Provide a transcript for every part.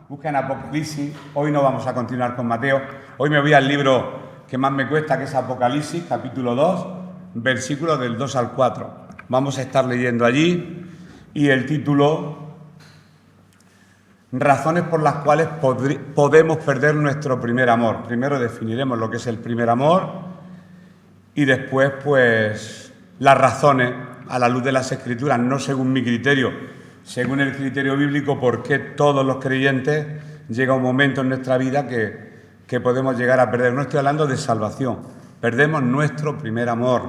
busquen Apocalipsis. Hoy no vamos a continuar con Mateo. Hoy me voy al libro que más me cuesta, que es Apocalipsis, capítulo 2, versículos del 2 al 4. Vamos a estar leyendo allí y el título: razones por las cuales podemos perder nuestro primer amor. Primero definiremos lo que es el primer amor y después, pues, las razones a la luz de las Escrituras, no según mi criterio, según el criterio bíblico, por qué todos los creyentes llega un momento en nuestra vida que podemos llegar a perder. No estoy hablando de salvación, perdemos nuestro primer amor,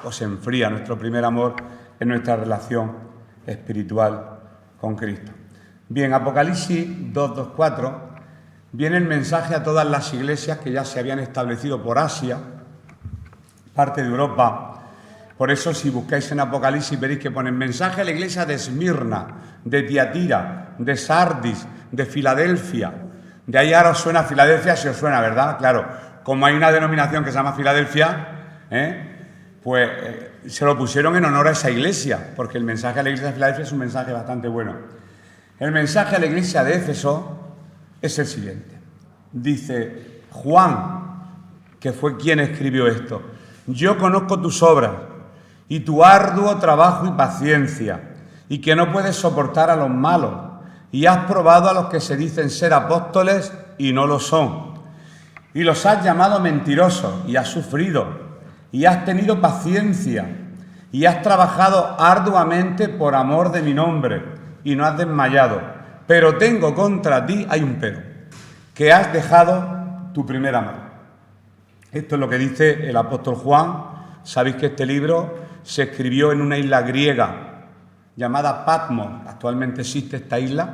o se enfría nuestro primer amor en nuestra relación espiritual con Cristo. Bien, Apocalipsis 2:4 viene el mensaje a todas las iglesias que ya se habían establecido por Asia, parte de Europa. Por eso, si buscáis en Apocalipsis, veréis que ponen mensaje a la iglesia de Esmirna, de Tiatira, de Sardis, de Filadelfia. De ahí ahora os suena Filadelfia, si os suena, ¿verdad? Claro, como hay una denominación que se llama Filadelfia, pues se lo pusieron en honor a esa iglesia, porque el mensaje a la iglesia de Filadelfia es un mensaje bastante bueno. El mensaje a la iglesia de Éfeso es el siguiente. Dice Juan, que fue quien escribió esto: yo conozco tus obras y tu arduo trabajo y paciencia, y que no puedes soportar a los malos, y has probado a los que se dicen ser apóstoles y no lo son, y los has llamado mentirosos, y has sufrido, y has tenido paciencia, y has trabajado arduamente por amor de mi nombre, y no has desmayado. Pero tengo contra ti, hay un pero, que has dejado tu primer amor. Esto es lo que dice el apóstol Juan. Sabéis que este libro se escribió en una isla griega llamada Patmos. Actualmente existe esta isla.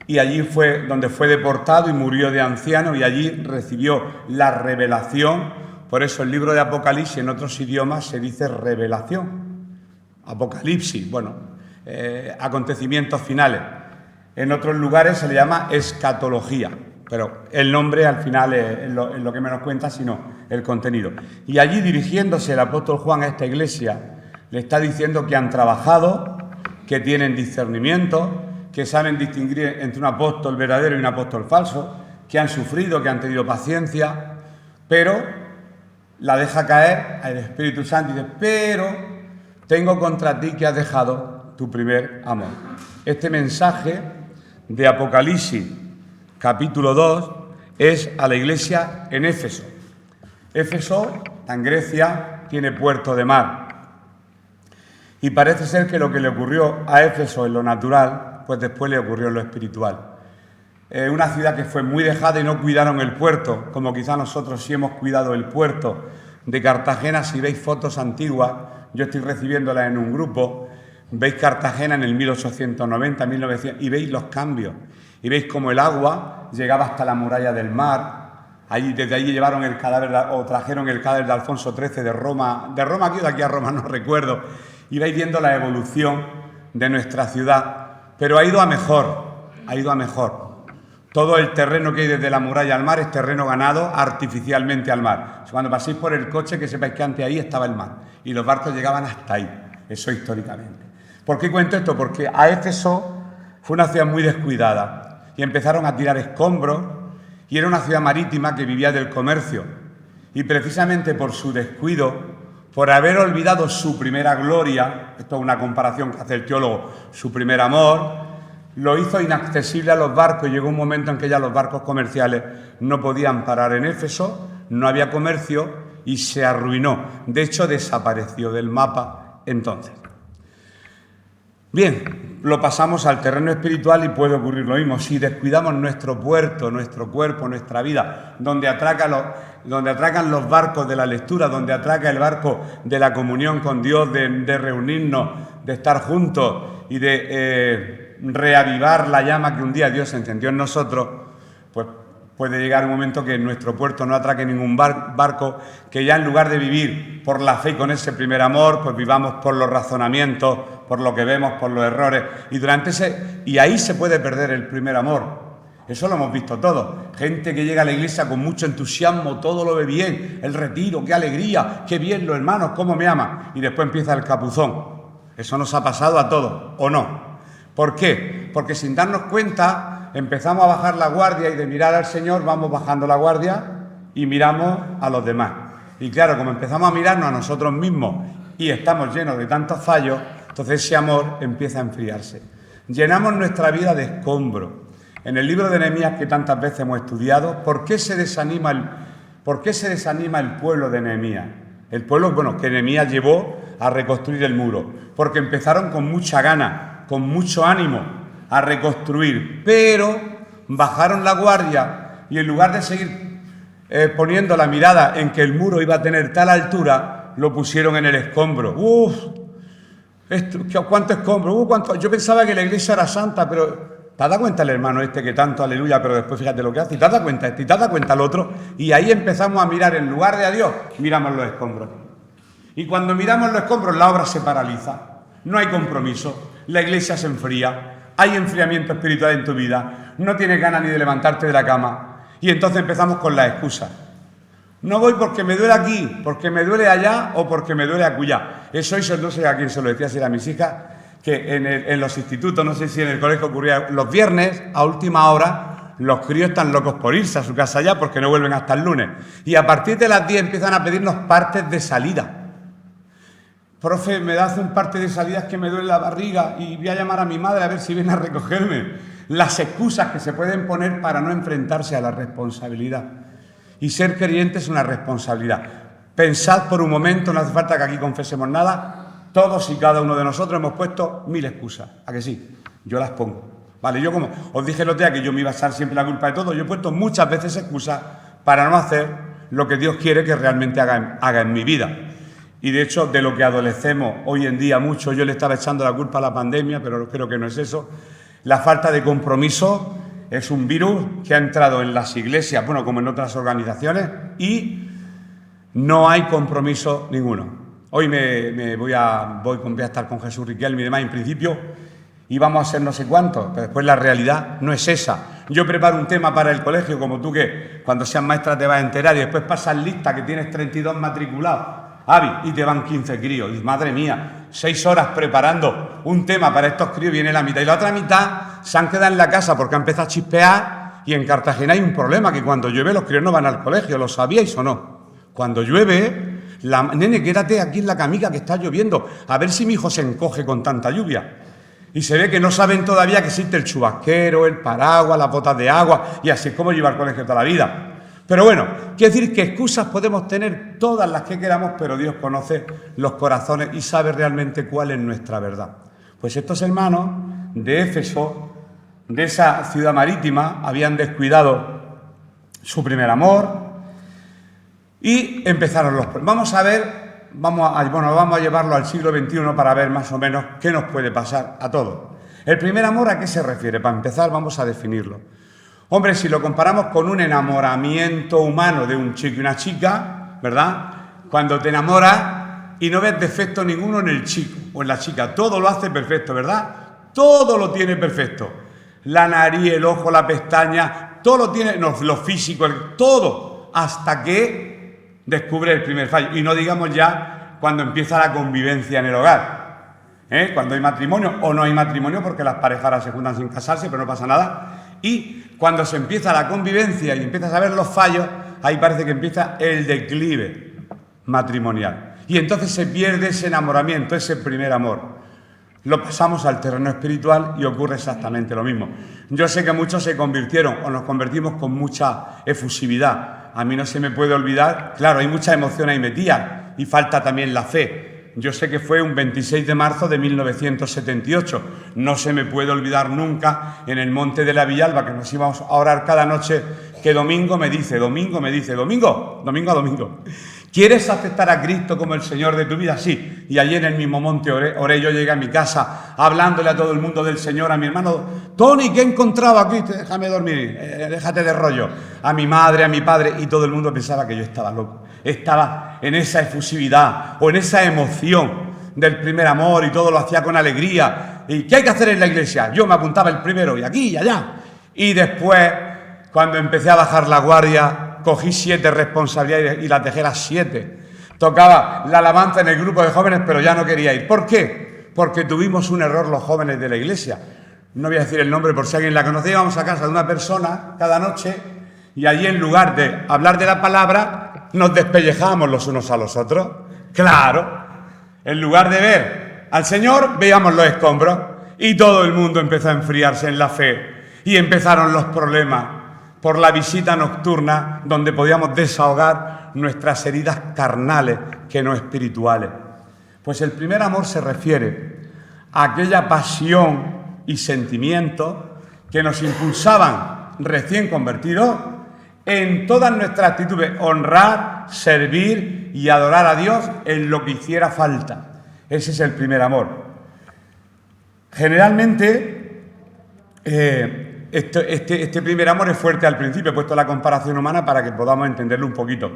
Y allí fue donde fue deportado y murió de anciano, y allí recibió la revelación. Por eso el libro de Apocalipsis en otros idiomas se dice revelación. Apocalipsis, acontecimientos finales. En otros lugares se le llama escatología. Pero el nombre al final es lo que menos cuenta, sino el contenido. Y allí, dirigiéndose el apóstol Juan a esta iglesia, le está diciendo que han trabajado, que tienen discernimiento, que saben distinguir entre un apóstol verdadero y un apóstol falso, que han sufrido, que han tenido paciencia, pero la deja caer al Espíritu Santo y dice: pero tengo contra ti que has dejado tu primer amor. Este mensaje de Apocalipsis capítulo 2 es a la iglesia en Éfeso. Éfeso, en Grecia, tiene puerto de mar. Y parece ser que lo que le ocurrió a Éfeso en lo natural, pues después le ocurrió en lo espiritual. Una ciudad que fue muy dejada y no cuidaron el puerto, como quizá nosotros sí hemos cuidado el puerto de Cartagena. Si veis fotos antiguas, yo estoy recibiéndolas en un grupo, veis Cartagena en el 1890, 1900, y veis los cambios. Y veis cómo el agua llegaba hasta la muralla del mar. Desde allí llevaron el cadáver, o trajeron el cadáver de Alfonso XIII de Roma aquí o de aquí a Roma, no recuerdo. Y vais viendo la evolución de nuestra ciudad. Pero ha ido a mejor. Todo el terreno que hay desde la muralla al mar es terreno ganado artificialmente al mar. Cuando paséis por el coche, que sepáis que antes ahí estaba el mar. Y los barcos llegaban hasta ahí. Eso históricamente. ¿Por qué cuento esto? Porque a Éfeso fue una ciudad muy descuidada. Y empezaron a tirar escombros, y era una ciudad marítima que vivía del comercio. Y precisamente por su descuido, por haber olvidado su primera gloria, esto es una comparación que hace el teólogo, su primer amor, lo hizo inaccesible a los barcos. Llegó un momento en que ya los barcos comerciales no podían parar en Éfeso, no había comercio y se arruinó. De hecho, desapareció del mapa entonces. Bien, lo pasamos al terreno espiritual y puede ocurrir lo mismo. Si descuidamos nuestro puerto, nuestro cuerpo, nuestra vida, donde atracan los barcos de la lectura, donde atraca el barco de la comunión con Dios, de reunirnos, de estar juntos y de reavivar la llama que un día Dios encendió en nosotros, pues puede llegar un momento que en nuestro puerto no atraque ningún barco, que ya en lugar de vivir por la fe y con ese primer amor, pues vivamos por los razonamientos, por lo que vemos, por los errores, y ahí se puede perder el primer amor. Eso lo hemos visto todos. Gente que llega a la iglesia con mucho entusiasmo, todo lo ve bien, el retiro, qué alegría, qué bien los hermanos, cómo me aman, y después empieza el capuzón. Eso nos ha pasado a todos, ¿o no? ¿Por qué? Porque sin darnos cuenta empezamos a bajar la guardia y de mirar al Señor vamos bajando la guardia y miramos a los demás. Y claro, como empezamos a mirarnos a nosotros mismos y estamos llenos de tantos fallos, entonces ese amor empieza a enfriarse. Llenamos nuestra vida de escombros. En el libro de Nehemías, que tantas veces hemos estudiado, ¿por qué se desanima el pueblo de Nehemías? El pueblo, bueno, que Nehemías llevó a reconstruir el muro, porque empezaron con mucha gana, con mucho ánimo a reconstruir, pero bajaron la guardia y en lugar de seguir poniendo la mirada en que el muro iba a tener tal altura, lo pusieron en el escombro. ¿Cuánto escombro? Yo pensaba que la iglesia era santa, pero ¿te has dado cuenta el hermano este que tanto aleluya, pero después fíjate lo que hace? ¿Y te has dado cuenta este? ¿Y te has dado cuenta el otro? Y ahí empezamos a mirar, en lugar de a Dios, miramos los escombros. Y cuando miramos los escombros, la obra se paraliza. No hay compromiso. La iglesia se enfría. Hay enfriamiento espiritual en tu vida. No tienes ganas ni de levantarte de la cama. Y entonces empezamos con las excusas. No voy porque me duele aquí, porque me duele allá o porque me duele acullá. Eso no sé a quién se lo decía, si era a mis hijas, que en los institutos, no sé si en el colegio ocurría, los viernes, a última hora, los críos están locos por irse a su casa ya porque no vuelven hasta el lunes. Y a partir de las 10 empiezan a pedirnos partes de salida. Profe, me das un parte de salidas que me duele la barriga y voy a llamar a mi madre a ver si viene a recogerme. Las excusas que se pueden poner para no enfrentarse a la responsabilidad. Y ser creyente es una responsabilidad. Pensad por un momento, no hace falta que aquí confesemos nada, todos y cada uno de nosotros hemos puesto 1000 excusas. ¿A que sí? Yo las pongo. Vale, yo como os dije el otro día que yo me iba a echar siempre la culpa de todo, yo he puesto muchas veces excusas para no hacer lo que Dios quiere que realmente haga en mi vida. Y de hecho, de lo que adolecemos hoy en día mucho, yo le estaba echando la culpa a la pandemia, pero creo que no es eso. La falta de compromiso es un virus que ha entrado en las iglesias, bueno, como en otras organizaciones, y no hay compromiso ninguno. Hoy voy a estar con Jesús Riquelme y demás, en principio íbamos a ser no sé cuántos, pero después la realidad no es esa. Yo preparo un tema para el colegio, como tú que cuando seas maestra te vas a enterar y después pasas lista que tienes 32 matriculados. Avi, y te van 15 críos. Y madre mía, 6 horas preparando un tema para estos críos, viene la mitad. Y la otra mitad se han quedado en la casa porque han empezado a chispear. Y en Cartagena hay un problema, que cuando llueve los críos no van al colegio. ¿Lo sabíais o no? Cuando llueve, nene, quédate aquí en la camica que está lloviendo. A ver si mi hijo se encoge con tanta lluvia. Y se ve que no saben todavía que existe el chubasquero, el paraguas, las botas de agua. Y así es como lleva al colegio toda la vida. Pero bueno, quiero decir que excusas podemos tener todas las que queramos, pero Dios conoce los corazones y sabe realmente cuál es nuestra verdad. Pues estos hermanos de Éfeso, de esa ciudad marítima, habían descuidado su primer amor y empezaron los problemas. Vamos a llevarlo al siglo XXI para ver más o menos qué nos puede pasar a todos. El primer amor, ¿a qué se refiere? Para empezar, vamos a definirlo. Hombre, si lo comparamos con un enamoramiento humano de un chico y una chica, ¿verdad? Cuando te enamoras y no ves defecto ninguno en el chico o en la chica, todo lo hace perfecto, ¿verdad? Todo lo tiene perfecto. La nariz, el ojo, la pestaña, todo lo tiene, lo físico, todo, hasta que descubre el primer fallo. Y no digamos ya cuando empieza la convivencia en el hogar. Cuando hay matrimonio o no hay matrimonio, porque las parejas ahora se juntan sin casarse, pero no pasa nada. Y cuando se empieza la convivencia y empiezas a ver los fallos, ahí parece que empieza el declive matrimonial. Y entonces se pierde ese enamoramiento, ese primer amor. Lo pasamos al terreno espiritual y ocurre exactamente lo mismo. Yo sé que muchos se convirtieron o nos convertimos con mucha efusividad. A mí no se me puede olvidar, claro, hay mucha emoción ahí metida y falta también la fe. Yo sé que fue un 26 de marzo de 1978. No se me puede olvidar nunca en el monte de la Villalba, que nos íbamos a orar cada noche, que Domingo me dice, domingo a domingo, ¿quieres aceptar a Cristo como el Señor de tu vida? Sí. Y allí en el mismo monte oré, yo llegué a mi casa hablándole a todo el mundo del Señor, a mi hermano Tony, ¿qué he encontrado aquí? Déjame dormir, déjate de rollo. A mi madre, a mi padre, y todo el mundo pensaba que yo estaba loco. Estaba en esa efusividad o en esa emoción del primer amor y todo lo hacía con alegría. ¿Y qué hay que hacer en la iglesia? Yo me apuntaba el primero y aquí y allá. Y después, cuando empecé a bajar la guardia, cogí 7 responsabilidades y las dejé las 7. Tocaba la alabanza en el grupo de jóvenes, pero ya no quería ir. ¿Por qué? Porque tuvimos un error los jóvenes de la iglesia. no voy a decir el nombre por si alguien la conoce, íbamos a casa de una persona cada noche y allí en lugar de hablar de la palabra, nos despellejábamos los unos a los otros. Claro, en lugar de ver al Señor, veíamos los escombros y todo el mundo empezó a enfriarse en la fe y empezaron los problemas por la visita nocturna donde podíamos desahogar nuestras heridas carnales que no espirituales. Pues el primer amor se refiere a aquella pasión y sentimientos que nos impulsaban recién convertidos en todas nuestras actitudes, honrar, servir y adorar a Dios en lo que hiciera falta. Ese es el primer amor. Generalmente, este primer amor es fuerte al principio. He puesto la comparación humana para que podamos entenderlo un poquito.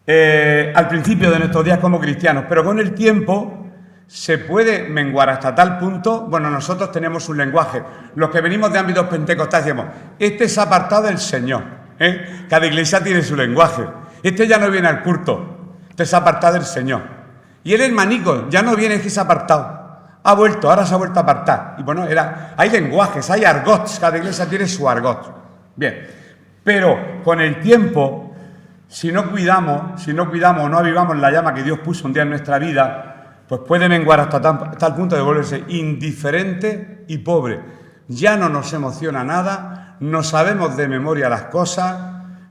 Al principio de nuestros días como cristianos, pero con el tiempo se puede menguar hasta tal punto. Bueno, nosotros tenemos un lenguaje. Los que venimos de ámbitos pentecostales decimos, este es apartado del Señor. Cada iglesia tiene su lenguaje. Este ya no viene al culto, este es apartado del Señor. Y el hermanico ya no viene, es que es apartado. Ha vuelto, ahora se ha vuelto a apartar. Y bueno, hay lenguajes, hay argots, cada iglesia tiene su argot. Bien, pero con el tiempo, si no cuidamos o no avivamos la llama que Dios puso un día en nuestra vida, pues puede menguar hasta tal punto de volverse indiferente y pobre. Ya no nos emociona nada, no sabemos de memoria las cosas,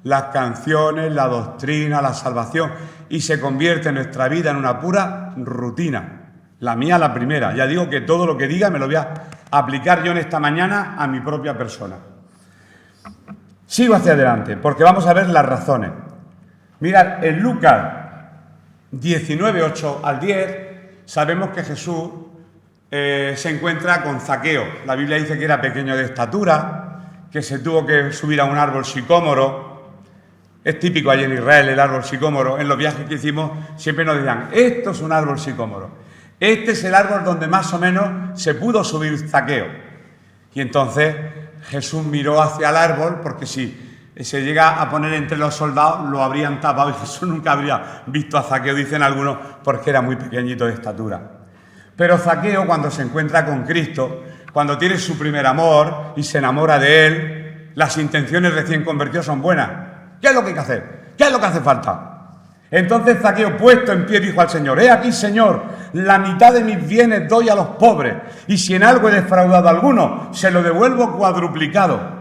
las canciones, la doctrina, la salvación, y se convierte nuestra vida en una pura rutina. La mía la primera. Ya digo que todo lo que diga me lo voy a aplicar yo en esta mañana a mi propia persona. Sigo hacia adelante, porque vamos a ver las razones. Mirad, en Lucas 19, 8 al 10, sabemos que Jesús se encuentra con Zaqueo. La Biblia dice que era pequeño de estatura, que se tuvo que subir a un árbol sicómoro. Es típico allí en Israel el árbol sicómoro. En los viajes que hicimos siempre nos decían, esto es un árbol sicómoro. Este es el árbol donde más o menos se pudo subir Zaqueo. Y entonces Jesús miró hacia el árbol, porque si se llega a poner entre los soldados, lo habrían tapado y Jesús nunca habría visto a Zaqueo, dicen algunos, porque era muy pequeñito de estatura. Pero Zaqueo, cuando se encuentra con Cristo, cuando tiene su primer amor y se enamora de Él, las intenciones recién convertidas son buenas. ¿Qué es lo que hay que hacer? ¿Qué es lo que hace falta? Entonces Zaqueo, puesto en pie, dijo al Señor, he aquí, Señor, la mitad de mis bienes doy a los pobres, y si en algo he defraudado a alguno, se lo devuelvo cuadruplicado.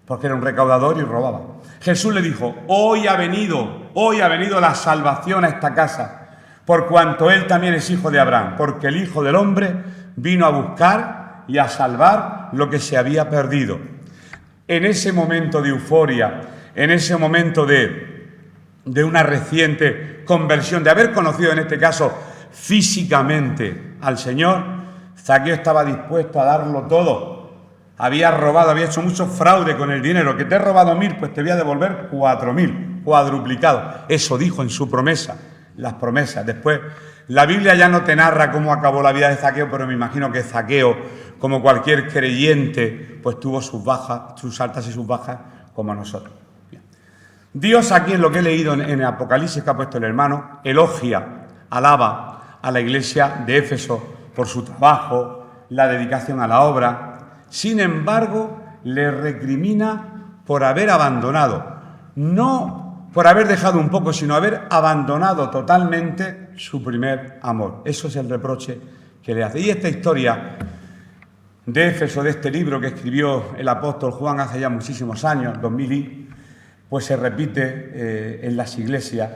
Porque era un recaudador y robaba. Jesús le dijo, hoy ha venido la salvación a esta casa, por cuanto él también es hijo de Abraham, porque el Hijo del Hombre vino a buscar y a salvar lo que se había perdido. En ese momento de euforia, en ese momento de una reciente conversión, de haber conocido en este caso físicamente al Señor, Zaqueo estaba dispuesto a darlo todo. Había robado, había hecho mucho fraude con el dinero. Que te he robado 1000, pues te voy a devolver 4000, cuadruplicado. Eso dijo en su promesa, las promesas. Después, la Biblia ya no te narra cómo acabó la vida de Zaqueo, pero me imagino que Zaqueo, como cualquier creyente, pues tuvo sus bajas, sus altas y sus bajas, como nosotros. Dios, aquí en lo que he leído en el Apocalipsis que ha puesto el hermano, elogia, alaba a la iglesia de Éfeso por su trabajo, la dedicación a la obra. Sin embargo, le recrimina por haber abandonado, no por haber dejado un poco, sino haber abandonado totalmente su primer amor. Eso es el reproche que le hace. Y esta historia de Éfeso, de este libro que escribió el apóstol Juan hace ya muchísimos años, 2000 y, pues se repite en las iglesias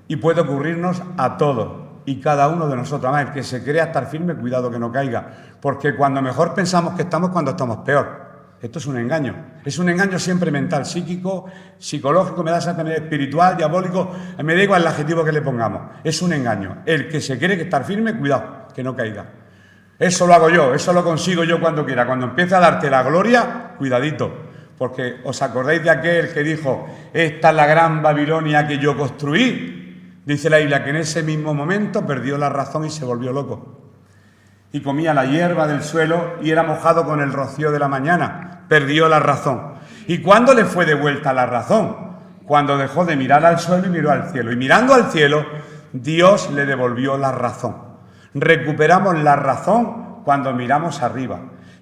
y puede ocurrirnos a todos y cada uno de nosotros. Además, el que se crea estar firme, cuidado que no caiga, porque cuando mejor pensamos que estamos, cuando estamos peor. Esto es un engaño siempre mental, psíquico, psicológico, me da exactamente espiritual, diabólico, me da igual el adjetivo que le pongamos. Es un engaño. El que se cree que estar firme, cuidado, que no caiga. Eso lo hago yo, eso lo consigo yo cuando quiera. Cuando empiece a darte la gloria, cuidadito. Porque os acordáis de aquel que dijo, esta es la gran Babilonia que yo construí. Dice la Biblia que en ese mismo momento perdió la razón y se volvió loco. Y comía la hierba del suelo y era mojado con el rocío de la mañana. Perdió la razón. ¿Y cuándo le fue de vuelta la razón? Cuando dejó de mirar al suelo y miró al cielo. Y mirando al cielo, Dios le devolvió la razón. Recuperamos la razón cuando miramos arriba.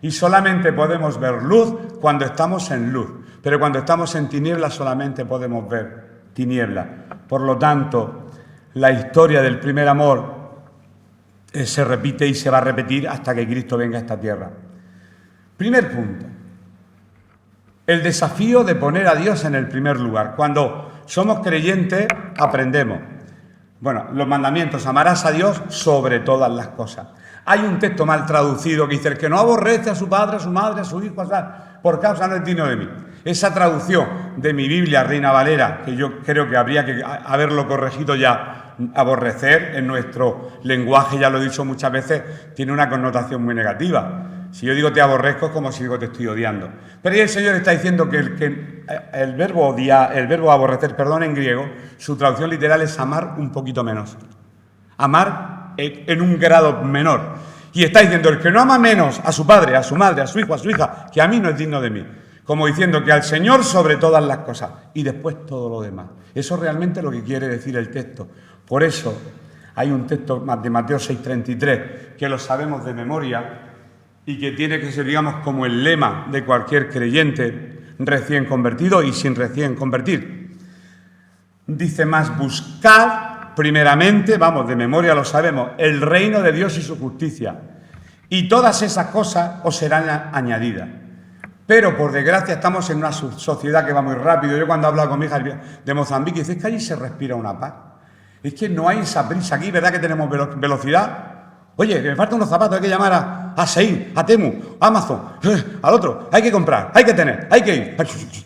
Y solamente podemos ver luz cuando estamos en luz. Pero cuando estamos en tinieblas solamente podemos ver tinieblas. Por lo tanto, la historia del primer amor se repite y se va a repetir hasta que Cristo venga a esta tierra. Primer punto. El desafío de poner a Dios en el primer lugar. Cuando somos creyentes, aprendemos. Bueno, los mandamientos, amarás a Dios sobre todas las cosas. Hay un texto mal traducido que dice, el que no aborrece a su padre, a su madre, a su hijo, por causa no es digno de mí. Esa traducción de mi Biblia, Reina Valera, que yo creo que habría que haberlo corregido ya, aborrecer en nuestro lenguaje, ya lo he dicho muchas veces, tiene una connotación muy negativa. Si yo digo te aborrezco es como si digo te estoy odiando. Pero ahí el Señor está diciendo que el verbo odiar, el verbo aborrecer, perdón, en griego, su traducción literal es amar un poquito menos. Amar en un grado menor. Y está diciendo, el que no ama menos a su padre, a su madre, a su hijo, a su hija, que a mí no es digno de mí. Como diciendo que al Señor sobre todas las cosas y después todo lo demás. Eso es realmente lo que quiere decir el texto. Por eso hay un texto de Mateo 6:33 que lo sabemos de memoria y que tiene que ser, digamos, como el lema de cualquier creyente recién convertido y sin recién convertir. Dice más, buscad primeramente, vamos, de memoria lo sabemos, el reino de Dios y su justicia. Y todas esas cosas os serán añadidas. Pero, por desgracia, estamos en una sociedad que va muy rápido. Yo cuando he hablado con mi hija de Mozambique, dice, es que allí se respira una paz. Es que no hay esa prisa aquí, ¿verdad que tenemos velocidad? Oye, que me faltan unos zapatos, hay que llamar a Shein, a Temu, a Amazon, al otro, hay que comprar, hay que tener, hay que ir.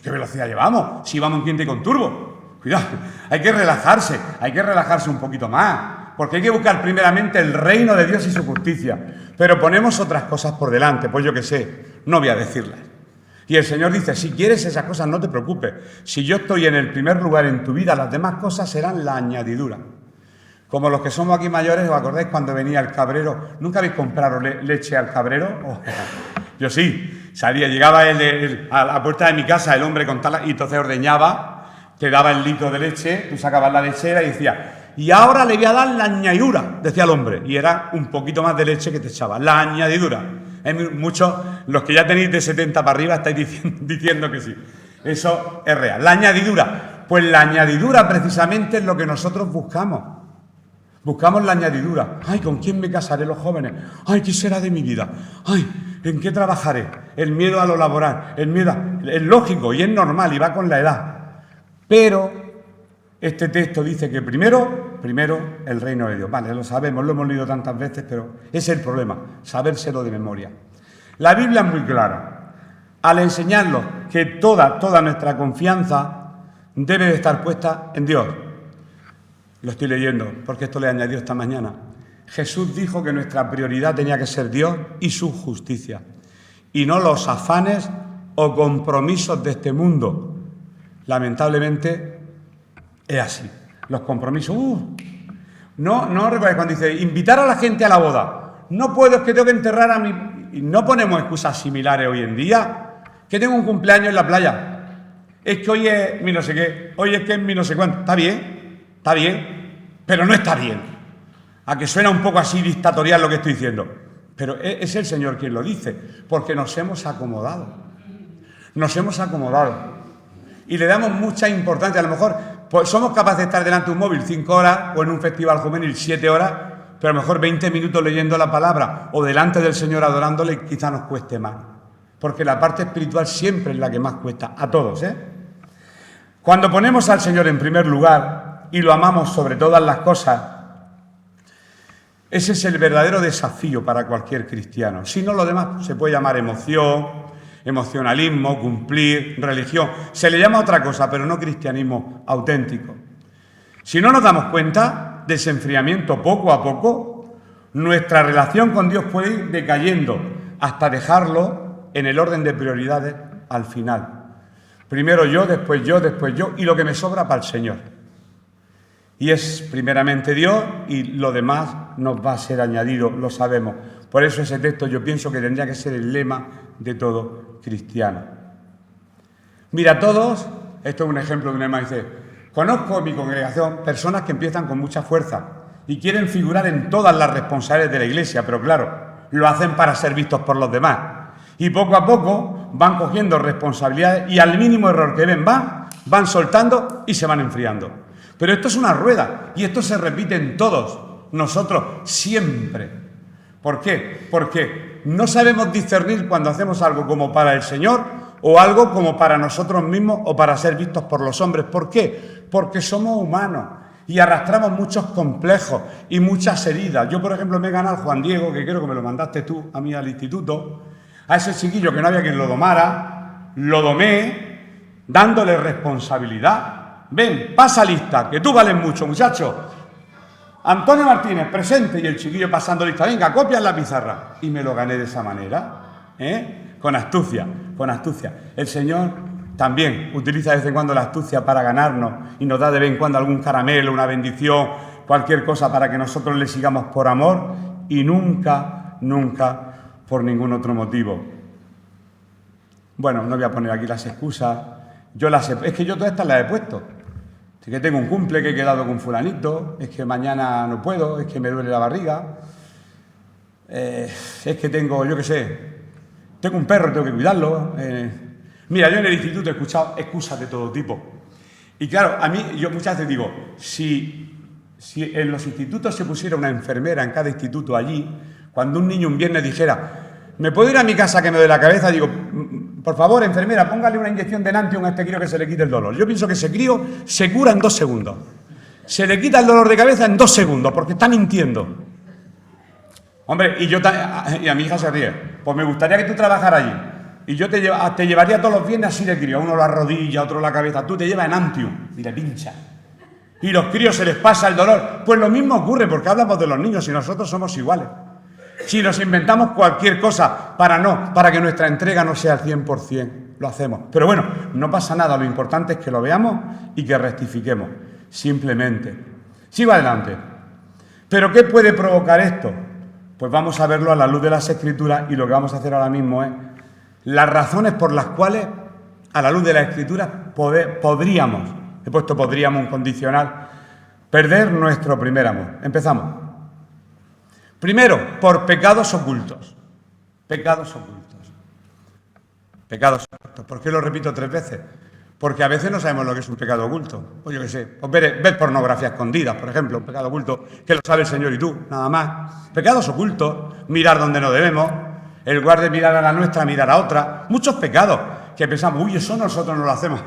¿Qué velocidad llevamos? Si vamos en quinta y con turbo. Cuidado, hay que relajarse un poquito más, porque hay que buscar primeramente el reino de Dios y su justicia. Pero ponemos otras cosas por delante, pues yo qué sé, no voy a decirlas. Y el Señor dice, si quieres esas cosas no te preocupes, si yo estoy en el primer lugar en tu vida, las demás cosas serán la añadidura. Como los que somos aquí mayores, ¿os acordáis cuando venía el cabrero? ¿Nunca habéis comprado leche al cabrero? Oh, yo sí, salía, llegaba él a la puerta de mi casa, el hombre con tal, y entonces ordeñaba, te daba el litro de leche, tú sacabas la lechera y decía, y ahora le voy a dar la añadidura, decía el hombre, y era un poquito más de leche que te echaba, la añadidura. Muchos, los que ya tenéis de 70 para arriba, estáis diciendo que sí. Eso es real. La añadidura, pues la añadidura precisamente es lo que nosotros buscamos. Buscamos la añadidura. Ay, ¿con quién me casaré los jóvenes? Ay, ¿qué será de mi vida? Ay, ¿en qué trabajaré? El miedo a lo laboral, el miedo es lógico y es normal y va con la edad. Pero este texto dice que primero el reino de Dios. Vale, lo sabemos, lo hemos leído tantas veces, pero ese es el problema, sabérselo de memoria. La Biblia es muy clara. Al enseñarnos que toda nuestra confianza debe de estar puesta en Dios. Lo estoy leyendo, porque esto le añadió esta mañana. Jesús dijo que nuestra prioridad tenía que ser Dios y su justicia, y no los afanes o compromisos de este mundo. Lamentablemente es así. Los compromisos, no recuerdo cuando dice, invitar a la gente a la boda. No puedo, es que tengo que enterrar a mi... Y no ponemos excusas similares hoy en día. Que tengo un cumpleaños en la playa. Es que hoy es mi no sé qué, hoy es que es mi no sé cuánto. Está bien, pero no está bien. A que suena un poco así dictatorial lo que estoy diciendo. Pero es el Señor quien lo dice, porque nos hemos acomodado. Y le damos mucha importancia. A lo mejor pues, somos capaces de estar delante de un móvil 5 horas o en un festival juvenil 7 horas, pero a lo mejor 20 minutos leyendo la palabra o delante del Señor adorándole quizá nos cueste más. Porque la parte espiritual siempre es la que más cuesta, a todos, ¿eh? Cuando ponemos al Señor en primer lugar y lo amamos sobre todas las cosas, ese es el verdadero desafío para cualquier cristiano. Si no, lo demás se puede llamar emoción, emocionalismo, cumplir, religión. Se le llama otra cosa, pero no cristianismo auténtico. Si no nos damos cuenta de ese enfriamiento poco a poco, nuestra relación con Dios puede ir decayendo hasta dejarlo en el orden de prioridades al final. Primero yo, y lo que me sobra para el Señor. Y es primeramente Dios y lo demás nos va a ser añadido, lo sabemos. Por eso ese texto yo pienso que tendría que ser el lema de todo cristiano. Mira, todos, esto es un ejemplo de un lema, dice, conozco en mi congregación personas que empiezan con mucha fuerza y quieren figurar en todas las responsabilidades de la Iglesia, pero claro, lo hacen para ser vistos por los demás. Y poco a poco van cogiendo responsabilidades y al mínimo error que ven van soltando y se van enfriando. Pero esto es una rueda y esto se repite en todos nosotros siempre. ¿Por qué? Porque no sabemos discernir cuando hacemos algo como para el Señor o algo como para nosotros mismos o para ser vistos por los hombres. ¿Por qué? Porque somos humanos y arrastramos muchos complejos y muchas heridas. Yo, por ejemplo, me he ganado al Juan Diego, que creo que me lo mandaste tú a mí al instituto, a ese chiquillo que no había quien lo domara, lo domé dándole responsabilidad. Ven, pasa lista, que tú vales mucho, muchacho. Antonio Martínez, presente, y el chiquillo pasando lista. Venga, copia en la pizarra. Y me lo gané de esa manera, con astucia, con astucia. El Señor también utiliza de vez en cuando la astucia para ganarnos y nos da de vez en cuando algún caramelo, una bendición, cualquier cosa para que nosotros le sigamos por amor y nunca, nunca por ningún otro motivo. Bueno, no voy a poner aquí las excusas. Es que yo todas estas las he puesto. Es que tengo un cumple, que he quedado con fulanito, es que mañana no puedo, es que me duele la barriga, es que tengo, yo qué sé, tengo un perro, tengo que cuidarlo. Mira, yo en el instituto he escuchado excusas de todo tipo. Y claro, a mí, yo muchas veces digo, si en los institutos se pusiera una enfermera en cada instituto allí, cuando un niño un viernes dijera, ¿me puedo ir a mi casa que me duele la cabeza? Digo, por favor, enfermera, póngale una inyección de Enantium a este crío que se le quite el dolor. Yo pienso que ese crío se cura en 2 segundos. Se le quita el dolor de cabeza en 2 segundos, porque está mintiendo. Hombre, y a mi hija se ríe. Pues me gustaría que tú trabajaras allí. Y yo te llevaría todos los viernes así de crío. A uno la rodilla, a otro la cabeza. Tú te llevas Enantium y le pinchas. Y los críos se les pasa el dolor. Pues lo mismo ocurre, porque hablamos de los niños y nosotros somos iguales. Si nos inventamos cualquier cosa para que nuestra entrega no sea al 100%, lo hacemos. Pero bueno, no pasa nada, lo importante es que lo veamos y que rectifiquemos, simplemente. Sigo adelante. ¿Pero qué puede provocar esto? Pues vamos a verlo a la luz de las Escrituras y lo que vamos a hacer ahora mismo es las razones por las cuales, a la luz de las Escrituras, podríamos, he puesto podríamos un condicional, perder nuestro primer amor. Empezamos. Primero, por pecados ocultos. Pecados ocultos. Pecados ocultos. ¿Por qué lo repito 3 veces? Porque a veces no sabemos lo que es un pecado oculto. Pues yo qué sé, pues ver pornografía escondida, por ejemplo, un pecado oculto, que lo sabe el Señor y tú, nada más. Pecados ocultos, mirar donde no debemos, en lugar de mirar a la nuestra, mirar a otra. Muchos pecados que pensamos, uy, eso nosotros no lo hacemos.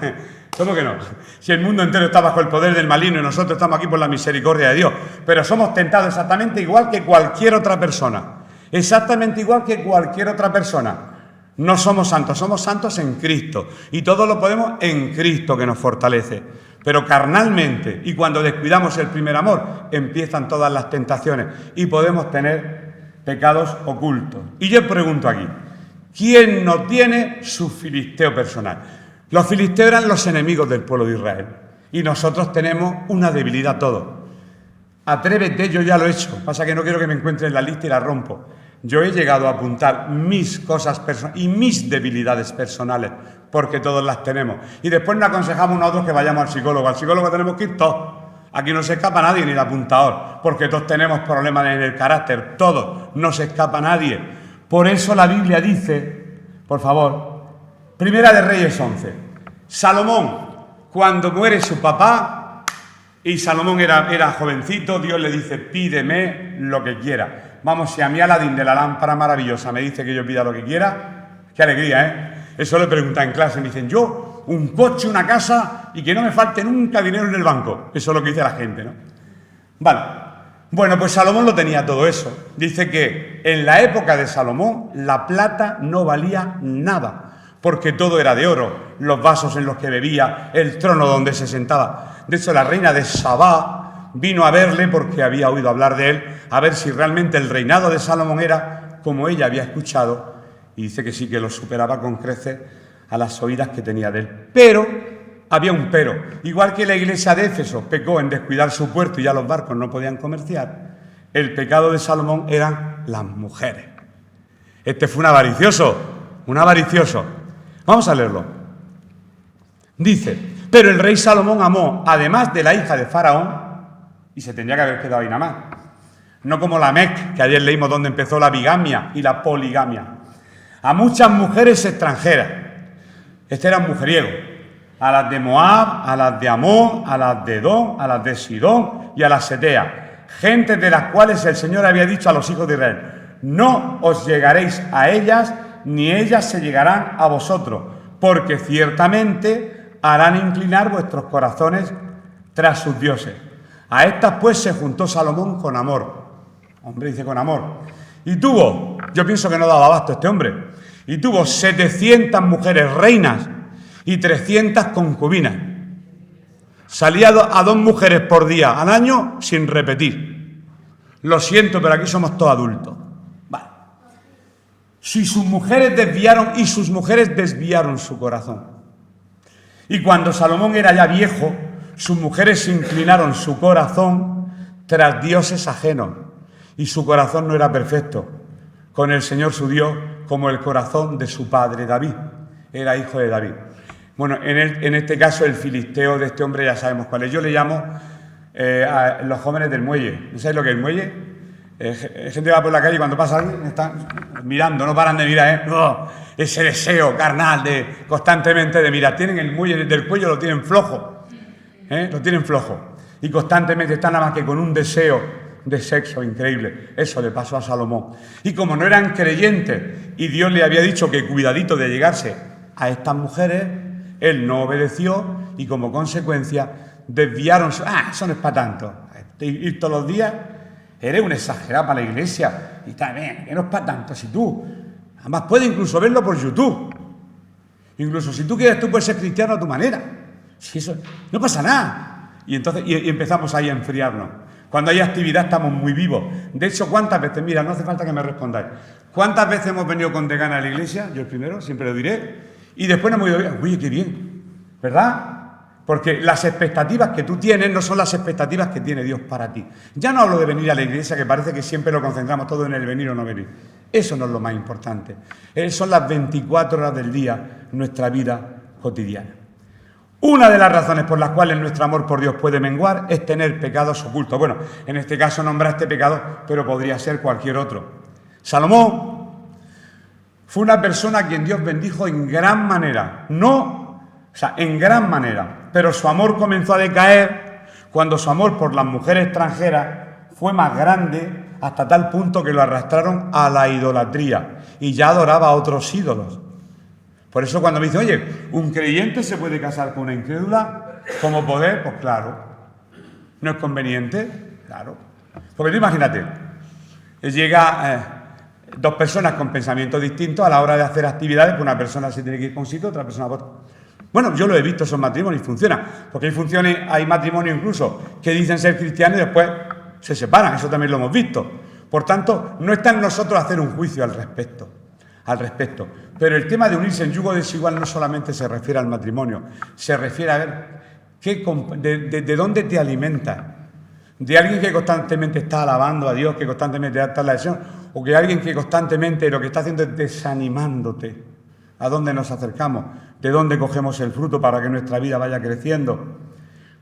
¿Cómo que no? Si el mundo entero está bajo el poder del maligno y nosotros estamos aquí por la misericordia de Dios. Pero somos tentados exactamente igual que cualquier otra persona. Exactamente igual que cualquier otra persona. No somos santos en Cristo. Y todo lo podemos en Cristo que nos fortalece. Pero carnalmente, y cuando descuidamos el primer amor, empiezan todas las tentaciones. Y podemos tener pecados ocultos. Y yo pregunto aquí, ¿quién no tiene su filisteo personal? Los filisteos eran los enemigos del pueblo de Israel. Y nosotros tenemos una debilidad todos. Atrévete, yo ya lo he hecho. Pasa que no quiero que me encuentre en la lista y la rompo. Yo he llegado a apuntar mis cosas personales y mis debilidades personales, porque todos las tenemos. Y después nos aconsejamos a otros que vayamos al psicólogo. Al psicólogo tenemos que ir todos. Aquí no se escapa nadie, ni el apuntador, porque todos tenemos problemas en el carácter. Todos. No se escapa nadie. Por eso la Biblia dice, por favor, Primera de Reyes 11. Salomón, cuando muere su papá, y Salomón era jovencito, Dios le dice, pídeme lo que quiera. Vamos, si a mí Aladín de la lámpara maravillosa me dice que yo pida lo que quiera, qué alegría, ¿eh? Eso le preguntan en clase, me dicen, yo, un coche, una casa, y que no me falte nunca dinero en el banco. Eso es lo que dice la gente, ¿no? Vale. Bueno, pues Salomón lo tenía todo eso. Dice que en la época de Salomón la plata no valía nada, porque todo era de oro, los vasos en los que bebía, el trono donde se sentaba. De hecho, la reina de Sabá vino a verle porque había oído hablar de él, a ver si realmente el reinado de Salomón era como ella había escuchado, y dice que sí, que lo superaba con creces a las oídas que tenía de él. Pero había un pero. Igual que la iglesia de Éfeso pecó en descuidar su puerto y ya los barcos no podían comerciar, el pecado de Salomón eran las mujeres. Este fue un avaricioso. Vamos a leerlo. Dice, pero el rey Salomón amó, además de la hija de Faraón, y se tendría que haber quedado ahí nada más, no como Lamec, que ayer leímos donde empezó la bigamia y la poligamia. a muchas mujeres extranjeras. Este era un mujeriego. A las de Moab, a las de Amón, a las de Edom, a las de Sidón y a las Setea. Gentes de las cuales el Señor había dicho a los hijos de Israel: no os llegaréis a ellas, ni ellas se llegarán a vosotros, porque ciertamente harán inclinar vuestros corazones tras sus dioses. A estas pues se juntó Salomón con amor. Hombre, dice con amor. Y tuvo, yo pienso que no daba abasto este hombre, y tuvo 700 mujeres reinas y 300 concubinas. Salía a 2 mujeres por día al año sin repetir. Lo siento, pero aquí somos todos adultos. Vale. Si sus mujeres desviaron su corazón. Y cuando Salomón era ya viejo, sus mujeres inclinaron su corazón tras dioses ajenos. Y su corazón no era perfecto con el Señor su Dios, como el corazón de su padre David. Era hijo de David. Bueno, en este caso el filisteo de este hombre ya sabemos cuál es. Yo le llamo a los jóvenes del muelle. ¿No sabéis lo que es el muelle? Gente va por la calle y cuando pasa alguien están mirando, no paran de mirar, oh, ese deseo carnal de constantemente de mirar. Tienen el muelle desde el cuello, lo tienen flojo. Lo tienen flojo. Y constantemente están nada más que con un deseo de sexo increíble. Eso le pasó a Salomón. Y como no eran creyentes y Dios le había dicho que cuidadito de llegarse a estas mujeres, él no obedeció y como consecuencia desviaron. Eso no es para tanto. Ir todos los días, eres un exagerado para la iglesia. Y también, que no es para tanto. Si tú, además puedes incluso verlo por YouTube. Incluso si tú quieres, tú puedes ser cristiano a tu manera. Si eso, no pasa nada. Y entonces y empezamos ahí a enfriarnos. Cuando hay actividad estamos muy vivos. De hecho, ¿cuántas veces? Mira, no hace falta que me respondáis. ¿Cuántas veces hemos venido con Decana a la iglesia? Yo el primero, siempre lo diré. Y después nos hemos ido, oye, qué bien, ¿verdad? Porque las expectativas que tú tienes no son las expectativas que tiene Dios para ti. Ya no hablo de venir a la iglesia, que parece que siempre lo concentramos todo en el venir o no venir. Eso no es lo más importante. Son las 24 horas del día, nuestra vida cotidiana. Una de las razones por las cuales nuestro amor por Dios puede menguar es tener pecados ocultos. Bueno, en este caso nombra este pecado, pero podría ser cualquier otro. Salomón fue una persona a quien Dios bendijo en gran manera. En gran manera. Pero su amor comenzó a decaer cuando su amor por las mujeres extranjeras fue más grande hasta tal punto que lo arrastraron a la idolatría y ya adoraba a otros ídolos. Por eso cuando me dicen, oye, ¿un creyente se puede casar con una incrédula como poder? Pues claro. ¿No es conveniente? Claro. Porque tú imagínate, llega 2 personas con pensamientos distintos a la hora de hacer actividades, pues una persona se tiene que ir con un sitio, otra persona por otro. Bueno, yo lo he visto, esos matrimonios, y funciona. Porque hay matrimonios incluso que dicen ser cristianos y después se separan, eso también lo hemos visto. Por tanto, no está en nosotros hacer un juicio al respecto. Pero el tema de unirse en yugo desigual no solamente se refiere al matrimonio, se refiere a ver de dónde te alimentas. De alguien que constantemente está alabando a Dios, que constantemente está en la acción, o que alguien que constantemente lo que está haciendo es desanimándote. ¿A dónde nos acercamos? ¿De dónde cogemos el fruto para que nuestra vida vaya creciendo?